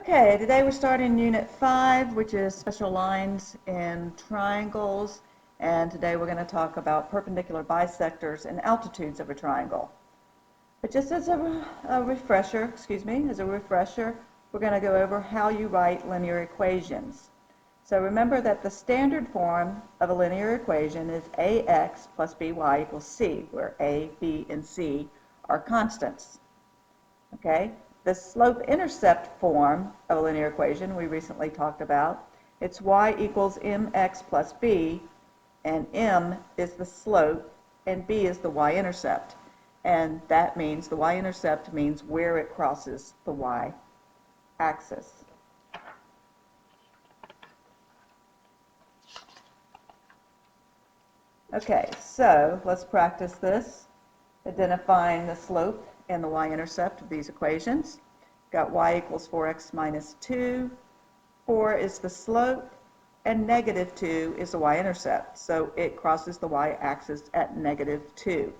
Okay, today we're starting Unit 5, which is special lines in triangles, and today we're going to talk about perpendicular bisectors and altitudes of a triangle. But just as a refresher, we're going to go over how you write linear equations. So remember that the standard form of a linear equation is ax plus by equals c, where a, b, and c are constants. Okay? The slope-intercept form of a linear equation we recently talked about, it's y equals mx plus b, and m is the slope and b is the y-intercept. And that means the y-intercept means where it crosses the y-axis. Okay, so let's practice this, identifying the slope and the y-intercept of these equations. Got y equals 4x minus 2. 4 is the slope, and negative 2 is the y-intercept. So it crosses the y-axis at negative 2.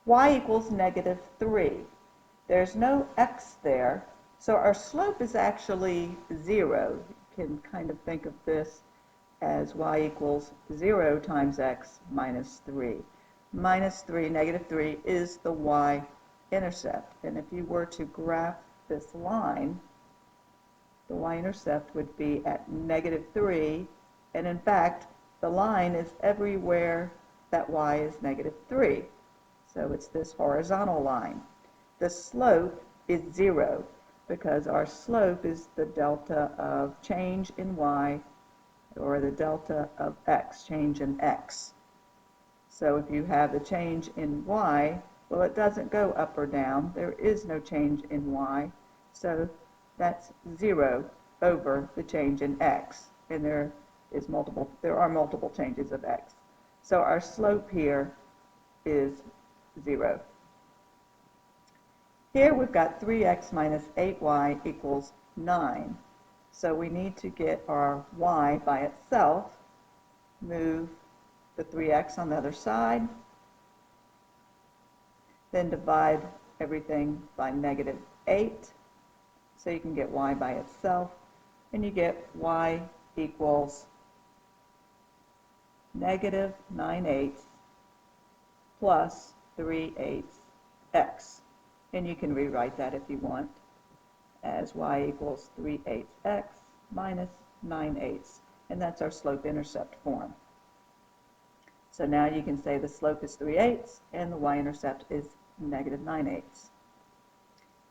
Y equals negative 3. There's no x there, so our slope is actually 0. You can kind of think of this as y equals 0 times x minus 3. Minus 3, negative 3, is the y-intercept. And if you were to graph this line, the y-intercept would be at negative 3. And in fact, the line is everywhere that y is negative 3. So it's this horizontal line. The slope is 0 because our slope is the delta of change in y, or the delta of x, change in x. So if you have the change in y, well, it doesn't go up or down. There is no change in y. So that's 0 over the change in x. And there are multiple changes of x. So our slope here is 0. Here we've got 3x minus 8y equals 9. So we need to get our y by itself, move the 3x on the other side, then divide everything by negative 8, so you can get y by itself, and you get y equals negative 9/8 plus 3/8 x. And you can rewrite that if you want as y equals 3/8 x minus 9/8, and that's our slope-intercept form. So now you can say the slope is 3/8 and the y-intercept is negative 9/8.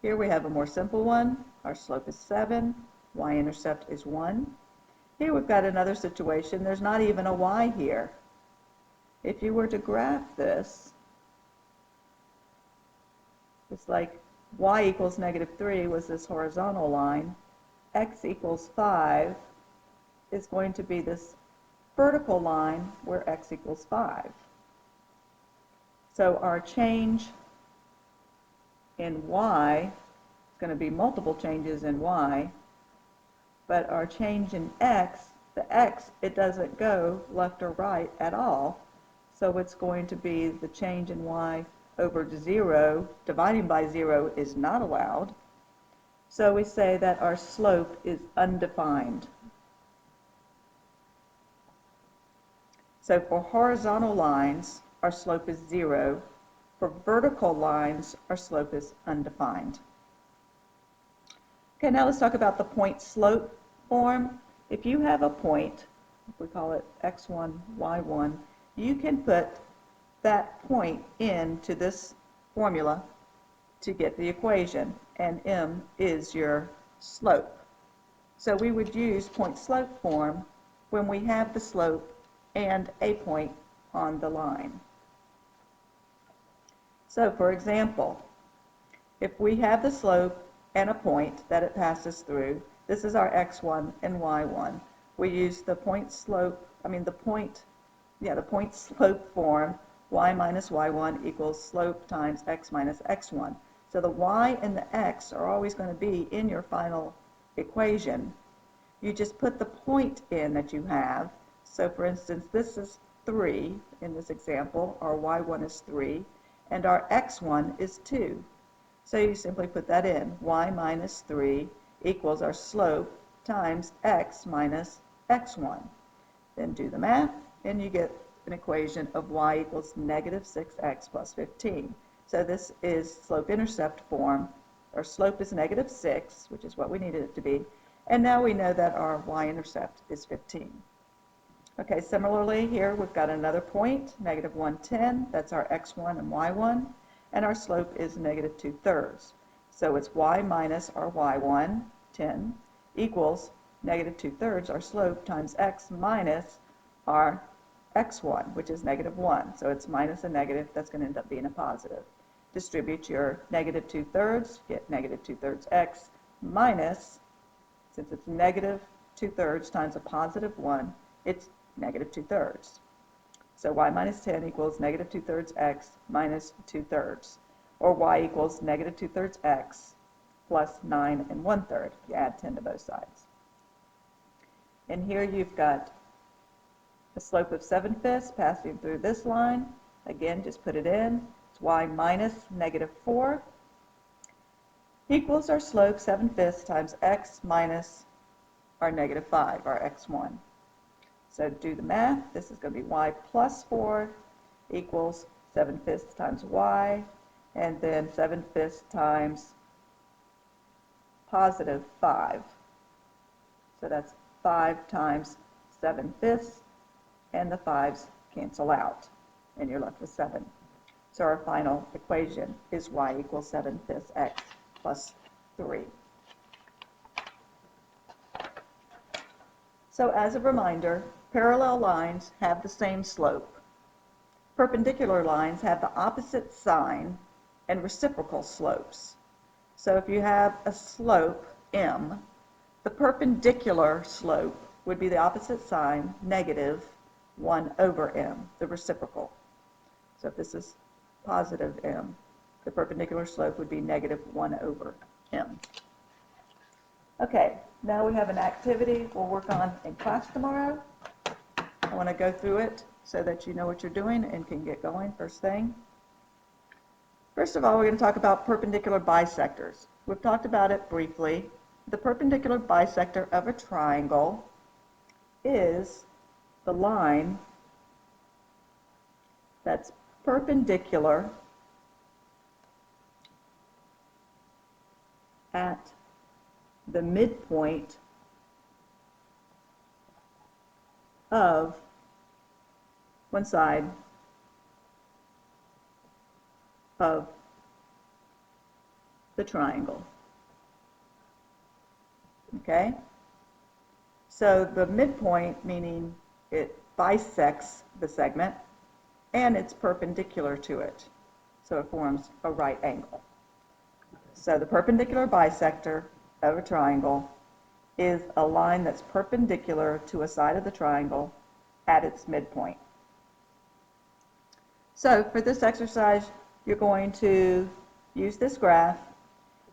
Here we have a more simple one. Our slope is 7, y-intercept is 1. Here we've got another situation. There's not even a y here. If you were to graph this, it's like y equals negative 3 was this horizontal line. X equals 5 is going to be this vertical line where x equals 5. So our change in y is going to be multiple changes in y, but our change in x, the x, it doesn't go left or right at all. So it's going to be the change in y over 0. Dividing by 0 is not allowed. So we say that our slope is undefined. So for horizontal lines, our slope is 0. For vertical lines, our slope is undefined. Okay, now let's talk about the point-slope form. If you have a point, we call it x1, y1, you can put that point into this formula to get the equation, and m is your slope. So we would use point-slope form when we have the slope and a point on the line. So for example, if we have the slope and a point that it passes through, this is our x1 and y1. We use the point-slope form, y minus y1 equals slope times x minus x1. So the y and the x are always going to be in your final equation. You just put the point in that you have. So for instance, this is 3 in this example. Our y1 is 3, and our x1 is 2. So you simply put that in. Y minus 3 equals our slope times x minus x1. Then do the math, and you get an equation of y equals negative 6x plus 15. So this is slope-intercept form. Our slope is negative 6, which is what we needed it to be, and now we know that our y-intercept is 15. Okay, similarly here we've got another point, negative 110, that's our x1 and y1, and our slope is negative 2/3. So it's y minus our y1, 10, equals negative 2/3, our slope, times x minus our x1, which is negative 1. So it's minus a negative, that's going to end up being a positive. Distribute your negative 2/3, get negative 2/3 x minus, since it's negative 2/3 times a positive 1, it's negative 2/3. So y minus 10 equals negative 2/3 x minus 2/3, or y equals negative 2/3 x plus 9 1/3. You add 10 to both sides. And here you've got a slope of 7/5 passing through this line. Again, just put it in. It's y minus negative 4 equals our slope 7/5 times x minus our negative 5, our x1. So do the math. This is going to be y plus 4 equals 7/5 times y, and then 7/5 times positive 5. So that's 5 times 7/5, and the 5's cancel out, and you're left with 7. So our final equation is y equals 7/5 x plus 3. So as a reminder, parallel lines have the same slope. Perpendicular lines have the opposite sign and reciprocal slopes. So if you have a slope, m, the perpendicular slope would be the opposite sign, negative 1/m, the reciprocal. So if this is positive m, the perpendicular slope would be negative 1/m. Okay, now we have an activity we'll work on in class tomorrow. I want to go through it so that you know what you're doing and can get going first thing. First of all, we're going to talk about perpendicular bisectors. We've talked about it briefly. The perpendicular bisector of a triangle is the line that's perpendicular at the midpoint of one side of the triangle. Okay? So the midpoint, meaning it bisects the segment and it's perpendicular to it. So it forms a right angle. So the perpendicular bisector of a triangle is a line that's perpendicular to a side of the triangle at its midpoint. So for this exercise, you're going to use this graph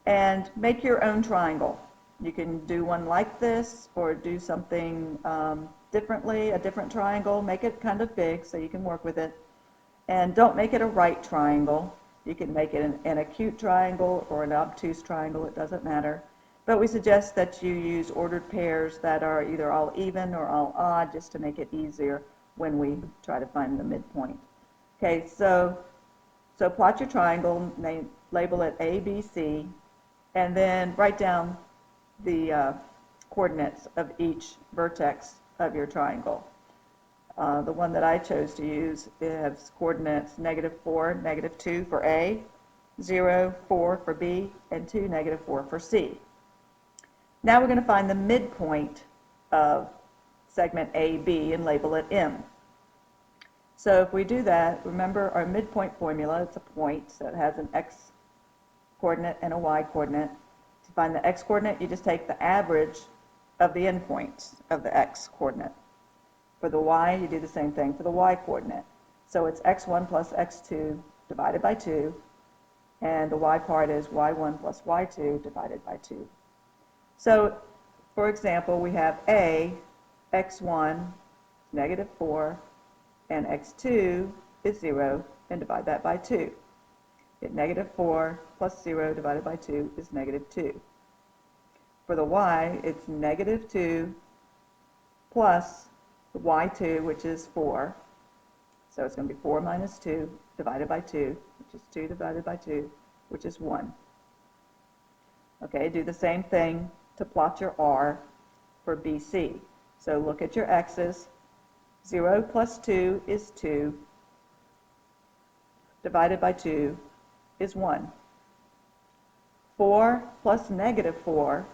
and make your own triangle. You can do one like this or do something differently, a different triangle. Make it kind of big so you can work with it. And don't make it a right triangle. You can make it an acute triangle or an obtuse triangle, it doesn't matter. But we suggest that you use ordered pairs that are either all even or all odd, just to make it easier when we try to find the midpoint. Okay, so plot your triangle, label it A, B, C, and then write down the coordinates of each vertex of your triangle. The one that I chose to use has coordinates -4, -2 for A, 0, 4 for B, and 2, -4 for C. Now we're going to find the midpoint of segment AB and label it M. So if we do that, remember our midpoint formula, it's a point, so it has an X coordinate and a Y coordinate. To find the X coordinate, you just take the average of the endpoints of the X coordinate. For the Y, you do the same thing for the Y coordinate. So it's X1 plus X2 divided by 2, and the Y part is Y1 plus Y2 divided by 2. So, for example, we have A, X1 is -4, and X2 is 0, and divide that by 2. Get -4 plus 0 divided by 2 is -2. for the y, it's negative 2 plus the y2, which is 4. So it's going to be 4 minus 2 divided by 2, which is 2 divided by 2, which is 1. Okay, do the same thing to plot your r for BC. So look at your x's. 0 plus 2 is 2, divided by 2 is 1. 4 plus negative 4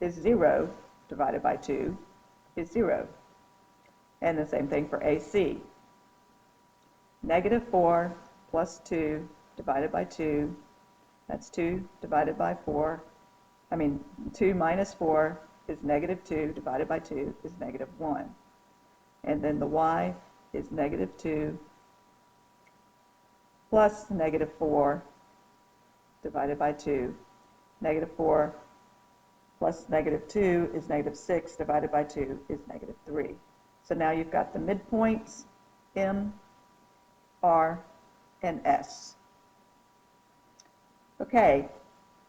is 0, divided by 2 is 0. And the same thing for AC. Negative 4 plus 2 divided by 2, that's 2 divided by 4. 2 minus 4 is negative 2 divided by 2 is negative 1. And then the y is negative 2 plus negative 4 divided by 2. Negative 4 plus negative 2 is negative 6 divided by 2 is negative 3. So now you've got the midpoints, M, R, and S. Okay,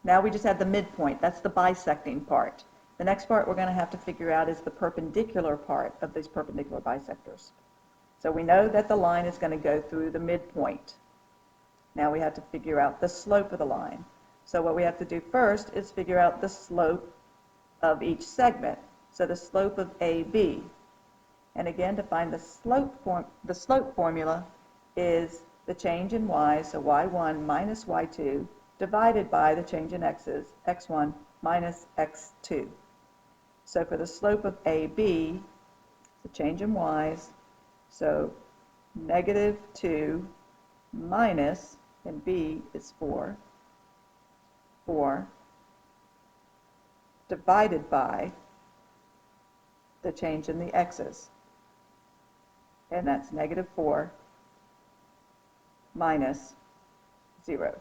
now we just have the midpoint. That's the bisecting part. The next part we're going to have to figure out is the perpendicular part of these perpendicular bisectors. So we know that the line is going to go through the midpoint. Now we have to figure out the slope of the line. So what we have to do first is figure out the slope of each segment. So the slope of AB. And again, to find the slope formula is the change in y, so y1 minus y2, divided by the change in x's, x1 minus x2. So for the slope of AB, the change in y's, so negative 2 minus, and b is 4, divided by the change in the x's, and that's negative 4 minus 0.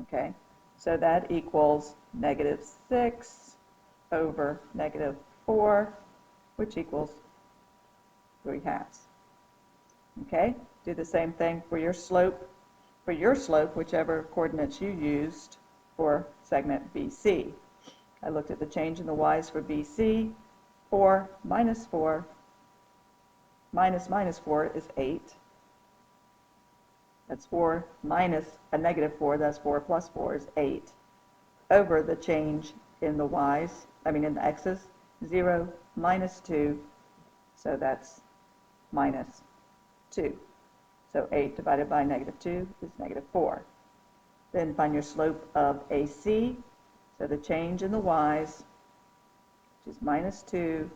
Okay, so that equals negative 6 over negative 4, which equals 3/2. Okay, do the same thing for your slope. For your slope, whichever coordinates you used for segment BC. I looked at the change in the y's for BC. 4 minus 4 minus minus 4 is 8. That's 4 minus a negative 4, that's 4 plus 4 is 8. Over the change in the y's, in the x's, 0 minus 2, so that's minus 2. So 8 divided by negative 2 is negative 4. Then find your slope of AC, so the change in the y's, which is minus 2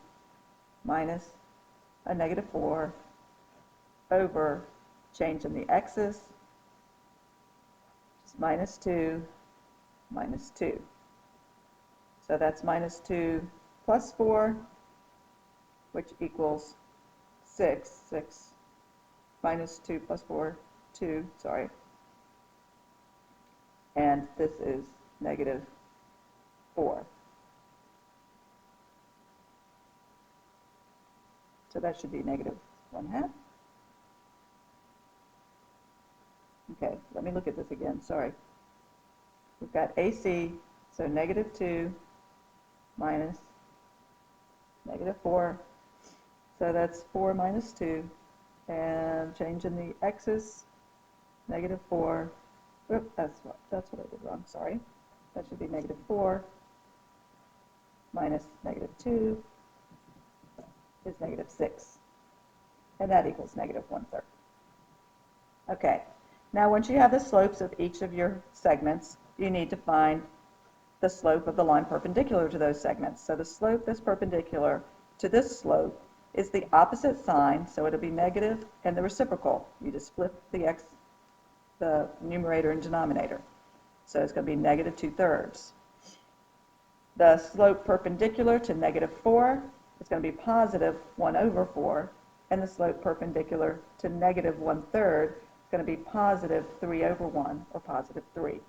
minus a negative 4 over change in the x's, which is minus 2 minus 2. So that's minus 2 plus 4, which equals 6. 6 minus 2 plus 4, 2, sorry. And this is negative 4. So that should be negative 1/2. Okay, let me look at this again, sorry. We've got AC, so negative 2 minus negative 4. So that's 4 minus 2. And change in the x's, negative 4. Oops, that's what I did wrong, sorry. That should be negative 4 minus negative 2 is negative 6. And that equals negative 1/3. Okay, now once you have the slopes of each of your segments, you need to find the slope of the line perpendicular to those segments. So the slope that's perpendicular to this slope is the opposite sign, so it'll be negative and the reciprocal. You just flip the numerator and denominator. So it's going to be negative 2/3. The slope perpendicular to negative 4 is going to be positive 1/4, and the slope perpendicular to negative 1/3 is going to be positive 3/1, or positive 3.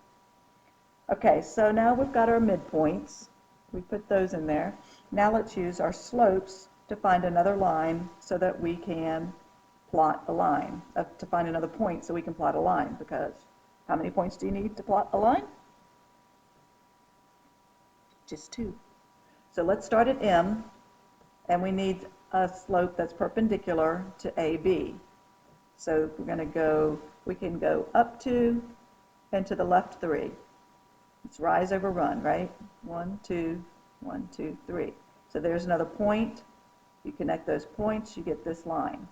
Okay, so now we've got our midpoints. We put those in there. Now let's use our slopes to find another line so that we can plot a line, to find another point so we can plot a line, because How many points do you need to plot a line? Just 2. So let's start at M, and we need a slope that's perpendicular to AB. So we're going to go, we can go up 2 and to the left 3. It's rise over run, right? 1, 2, 1, 2, 3. So there's another point. You connect those points, you get this line.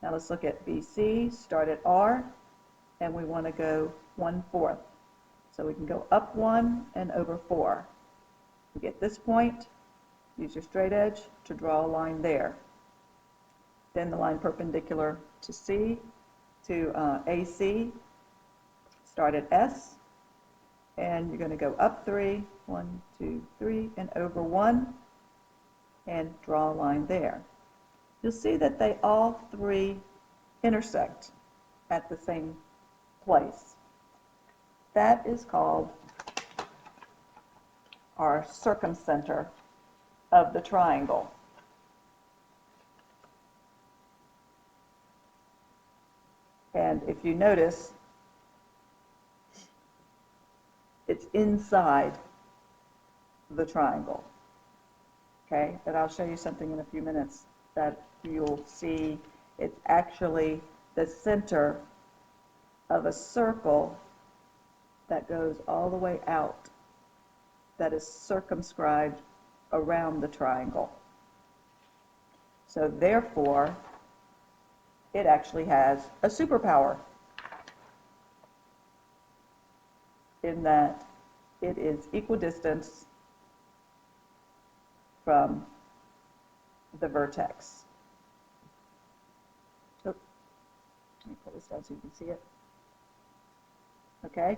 Now let's look at BC, start at R, and we want to go 1/4. So we can go up 1 and over 4. You get this point, use your straight edge to draw a line there. Then the line perpendicular to AC, start at S, and you're going to go up 3, 1, 2, 3, and over 1, and draw a line there. You'll see that they all 3 intersect at the same place. That is called our circumcenter of the triangle. And if you notice, it's inside the triangle. Okay, but I'll show you something in a few minutes that you'll see it's actually the center of a circle that goes all the way out, that is circumscribed around the triangle. So therefore, it actually has a superpower in that it is equidistant from the vertex. Oh, let me pull this down so you can see it. Okay,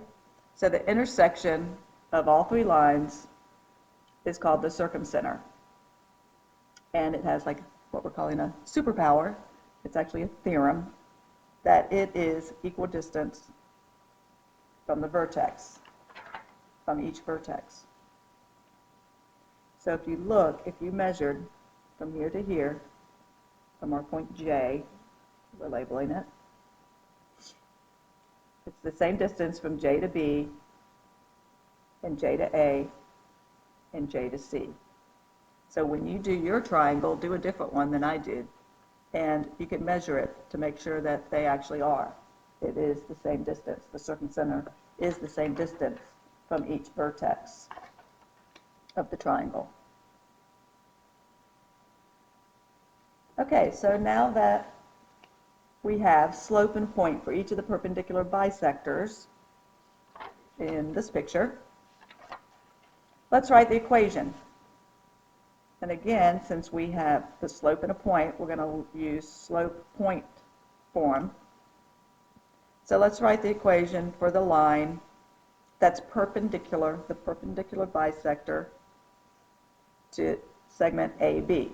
so the intersection of all 3 lines is called the circumcenter. And it has like what we're calling a superpower. It's actually a theorem that it is equidistant from the vertex, from each vertex. So if you look, if you measured from here to here, from our point J, we're labeling it, it's the same distance from J to B, and J to A, and J to C. So when you do your triangle, do a different one than I did, and you can measure it to make sure that they actually are. It is the same distance. The circumcenter is the same distance from each vertex of the triangle. Okay, so now that we have slope and point for each of the perpendicular bisectors in this picture, let's write the equation. And again, since we have the slope and a point, we're going to use slope-point form. So let's write the equation for the line that's perpendicular, the perpendicular bisector to segment AB.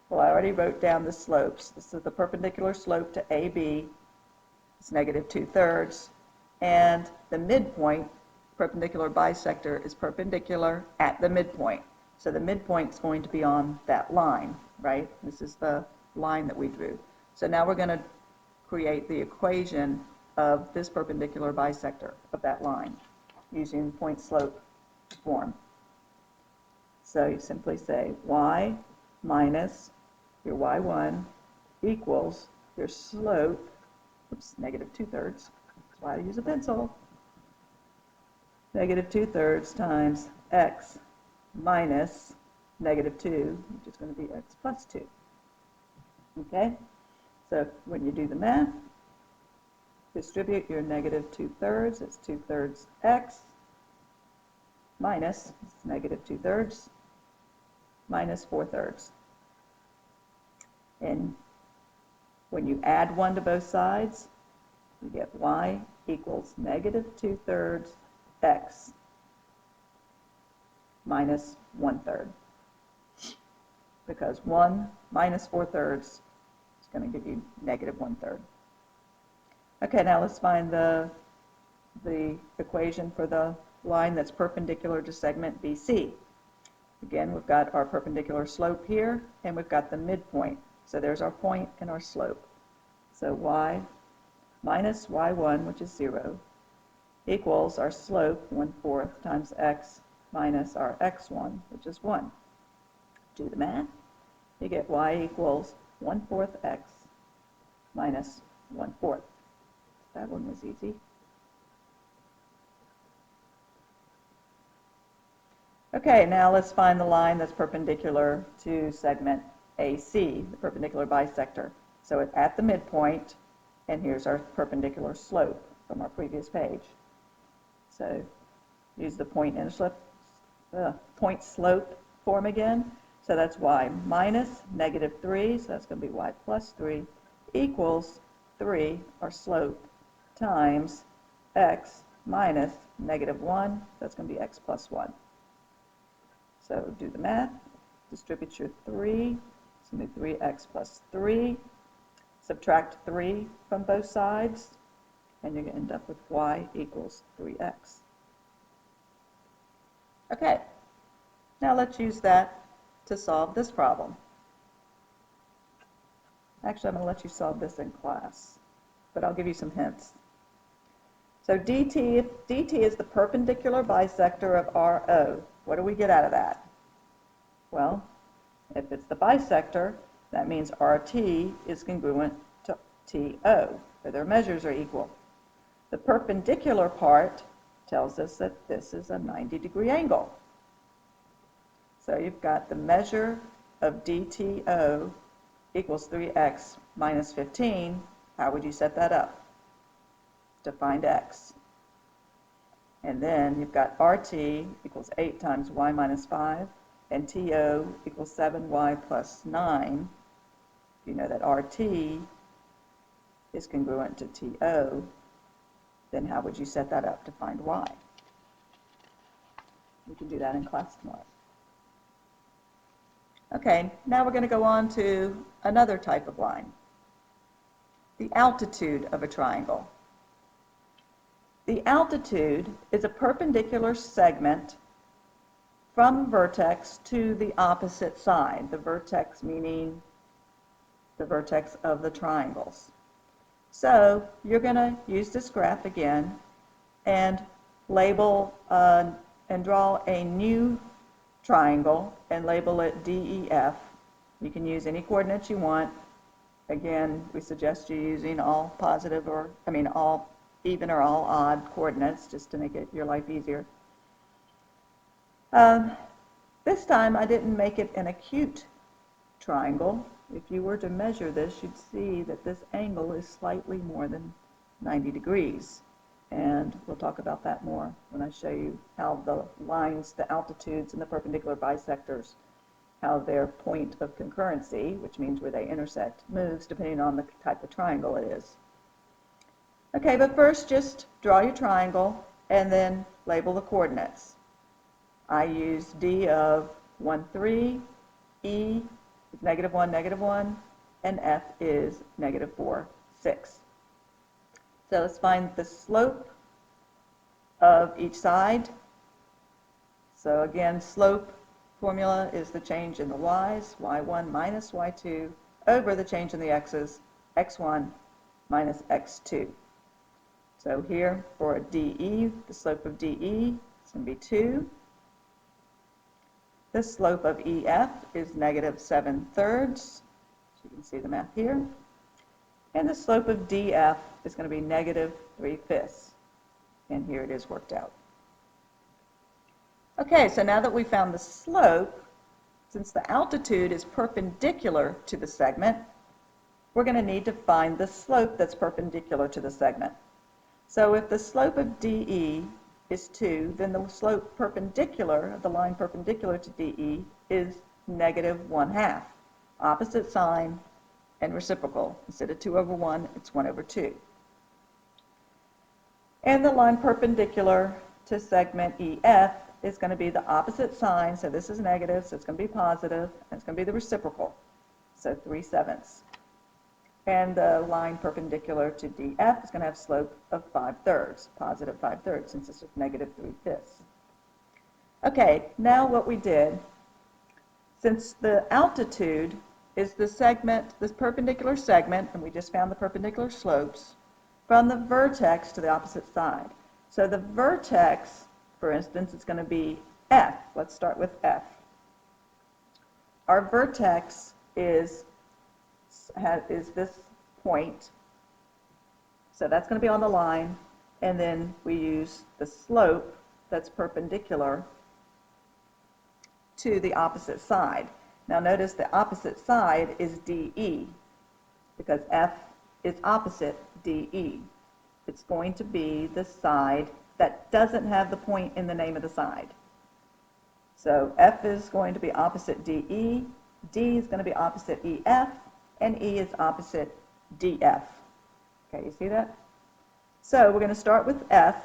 Well, I already wrote down the slopes. This is the perpendicular slope to AB. It's -2/3. And the midpoint, perpendicular bisector, is perpendicular at the midpoint. So the midpoint is going to be on that line, right? This is the line that we drew. So now we're going to create the equation of this perpendicular bisector of that line using point slope form. So you simply say y minus your y1 equals your slope, oops, -2/3. That's why I use a pencil. -2/3 times x minus -2, which is going to be x plus 2. Okay? So when you do the math, distribute your -2/3, it's 2/3 x, minus, it's -2/3, minus 4/3. And when you add 1 to both sides, you get y equals -2/3 x minus 1/3. Because 1 minus 4/3 is going to give you -1/3. Okay, now let's find the equation for the line that's perpendicular to segment BC. Again, we've got our perpendicular slope here, and we've got the midpoint. So there's our point and our slope. So y minus y1, which is 0, equals our slope, 1/4, times x minus our x1, which is 1. Do the math. You get y equals 1/4 x minus 1/4. That one was easy. Okay, now let's find the line that's perpendicular to segment AC, the perpendicular bisector. So it's at the midpoint, and here's our perpendicular slope from our previous page. So use the point slope form again. So that's y minus -3, so that's going to be y plus 3, equals 3, our slope, times x minus -1, that's going to be x plus 1. So do the math, distribute your 3, it's going to be 3x plus 3, subtract 3 from both sides, and you're going to end up with y equals 3x. Okay, now let's use that to solve this problem. Actually, I'm going to let you solve this in class, but I'll give you some hints. So dt is the perpendicular bisector of RO. What do we get out of that? Well, if it's the bisector, that means RT is congruent to TO, or their measures are equal. The perpendicular part tells us that this is a 90-degree angle. So you've got the measure of DTO equals 3x minus 15. How would you set that up? To find x. And then you've got RT equals 8 times y minus 5, and TO equals 7y plus 9. You know that RT is congruent to TO, then how would you set that up to find y? We can do that in class tomorrow. Okay, now we're going to go on to another type of line, the altitude of a triangle. The altitude is a perpendicular segment from vertex to the opposite side, the vertex meaning the vertex of the triangles. So you're going to use this graph again and label and draw a new triangle and label it DEF. You can use any coordinates you want. Again, we suggest you using all positive all even or all odd coordinates just to make your life easier. This time I didn't make it an acute triangle. If you were to measure this, you'd see that this angle is slightly more than 90 degrees. And we'll talk about that more when I show you how the lines, the altitudes, and the perpendicular bisectors, how their point of concurrency, which means where they intersect, moves depending on the type of triangle it is. Okay, but first just draw your triangle and then label the coordinates. I use D of 1, 3, E is -1, -1, and F is -4, 6. So let's find the slope of each side. So again, slope formula is the change in the y's, y1 minus y2, over the change in the x's, x1 minus x2. So here for DE, the slope of DE is going to be 2. The slope of EF is -7/3. So you can see the math here. And the slope of DF is going to be -3/5. And here it is worked out. Okay, so now that we found the slope, since the altitude is perpendicular to the segment, we're going to need to find the slope that's perpendicular to the segment. So if the slope of DE is 2, then the slope perpendicular, the line perpendicular to DE, is -1/2. Opposite sign and reciprocal. Instead of 2/1, it's 1/2. And the line perpendicular to segment EF is going to be the opposite sign, so this is negative, so it's going to be positive, and it's going to be the reciprocal, so 3/7. And the line perpendicular to DF is going to have slope of 5/3, positive 5/3, since this is -3/5. Okay, now what we did, since the altitude is the segment, this perpendicular segment, and we just found the perpendicular slopes, from the vertex to the opposite side. So the vertex, for instance, is going to be F. Let's start with F. Our vertex is this point. So that's going to be on the line, and then we use the slope that's perpendicular to the opposite side. Now notice the opposite side is DE, because F is opposite DE. It's going to be the side that doesn't have the point in the name of the side. So F is going to be opposite DE, D is going to be opposite EF, and E is opposite DF. Okay, you see that? So we're going to start with F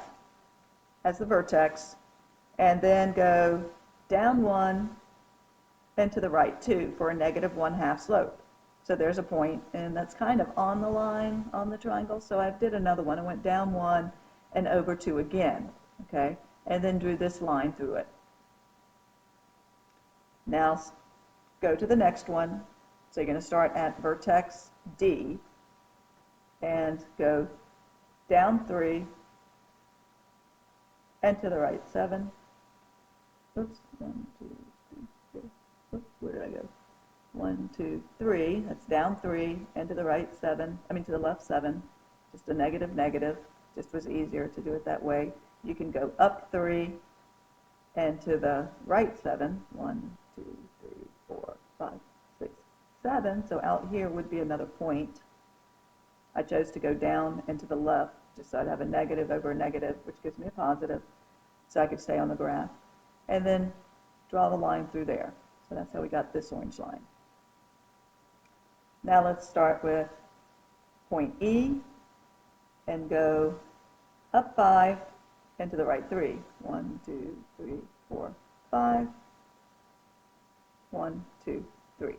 as the vertex, and then go down 1 and to the right 2 for a negative 1/2 slope. So there's a point, and that's kind of on the line on the triangle. So I did another one. I went down 1 and over 2 again, okay, and then drew this line through it. Now go to the next one. So you're going to start at vertex D and go down 3 and to the right 7. Oops, 1, 2, 3, 4. Oops, where did I go? 1, 2, 3. That's down 3 and to the right 7. I mean to the left 7. Just a negative, negative. Just was easier to do it that way. You can go up 3 and to the right 7. 1, 2, 3, 4, 5, 6, 7. So out here would be another point. I chose to go down and to the left, just so I'd have a negative over a negative, which gives me a positive, so I could stay on the graph. And then draw the line through there. So that's how we got this orange line. Now let's start with point E and go up 5 and to the right 3. 1, 2, 3, 4, 5. 1, 2, 3.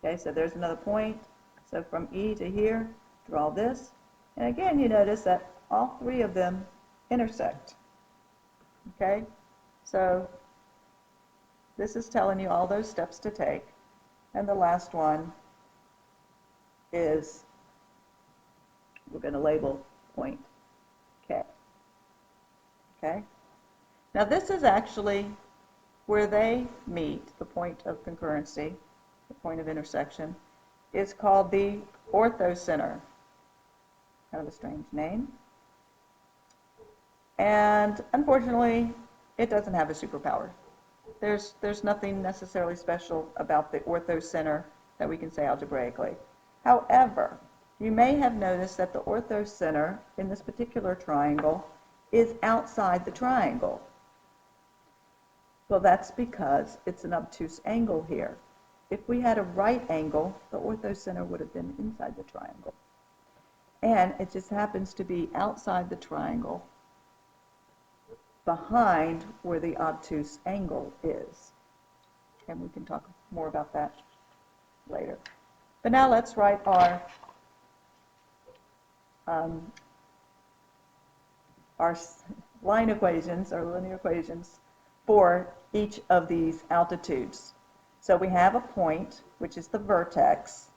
Okay, so there's another point. So from E to here, draw this. And again, you notice that all 3 of them intersect. Okay, so this is telling you all those steps to take. And the last one is, we're going to label point K. Okay, now this is actually where they meet, the point of concurrency, the point of intersection, is called the orthocenter. Kind of a strange name. And unfortunately, it doesn't have a superpower. There's nothing necessarily special about the orthocenter that we can say algebraically. However, you may have noticed that the orthocenter in this particular triangle is outside the triangle. Well, that's because it's an obtuse angle here. If we had a right angle, the orthocenter would have been inside the triangle. And it just happens to be outside the triangle, behind where the obtuse angle is. And we can talk more about that later. But now let's write our line equations, or linear equations, for each of these altitudes. So we have a point, which is the vertex,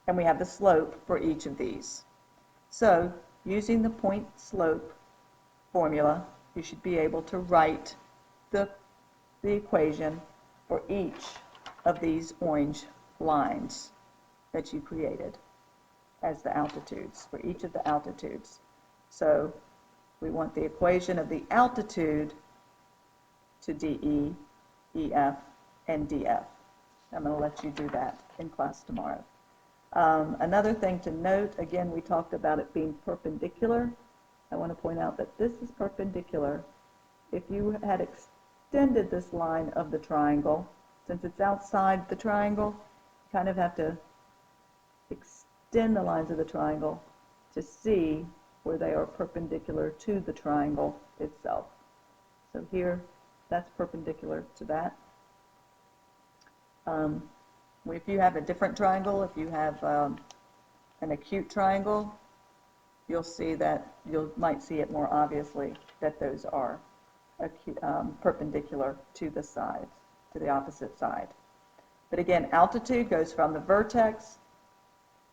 and we have the slope for each of these. So using the point slope formula, you should be able to write the equation for each of these orange lines that you created as the altitudes, for each of the altitudes. So we want the equation of the altitude to DE, EF, and DF. I'm going to let you do that in class tomorrow. Another thing to note, again, we talked about it being perpendicular. I want to point out that this is perpendicular. If you had extended this line of the triangle, since it's outside the triangle, you kind of have to extend the lines of the triangle to see where they are perpendicular to the triangle itself. So here, that's perpendicular to that. If you have a different triangle, if you have an acute triangle, you'll see that you might see it more obviously that those are perpendicular to the sides, to the opposite side. But again, altitude goes from the vertex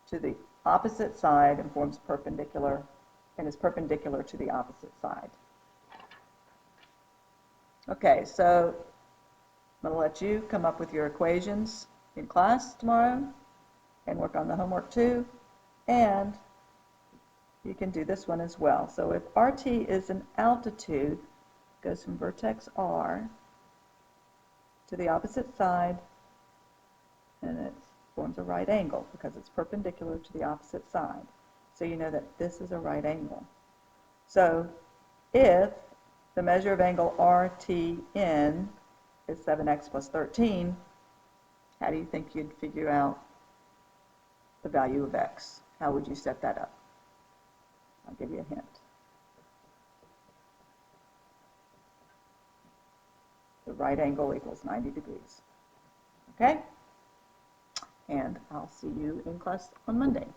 to the opposite side and forms perpendicular and is perpendicular to the opposite side. Okay, so I'm going to let you come up with your equations in class tomorrow and work on the homework too, and you can do this one as well. So if RT is an altitude, goes from vertex R to the opposite side, and it forms a right angle because it's perpendicular to the opposite side. So you know that this is a right angle. So if the measure of angle RTN is 7x plus 13, how do you think you'd figure out the value of x? How would you set that up? I'll give you a hint. The right angle equals 90 degrees. Okay? And I'll see you in class on Monday.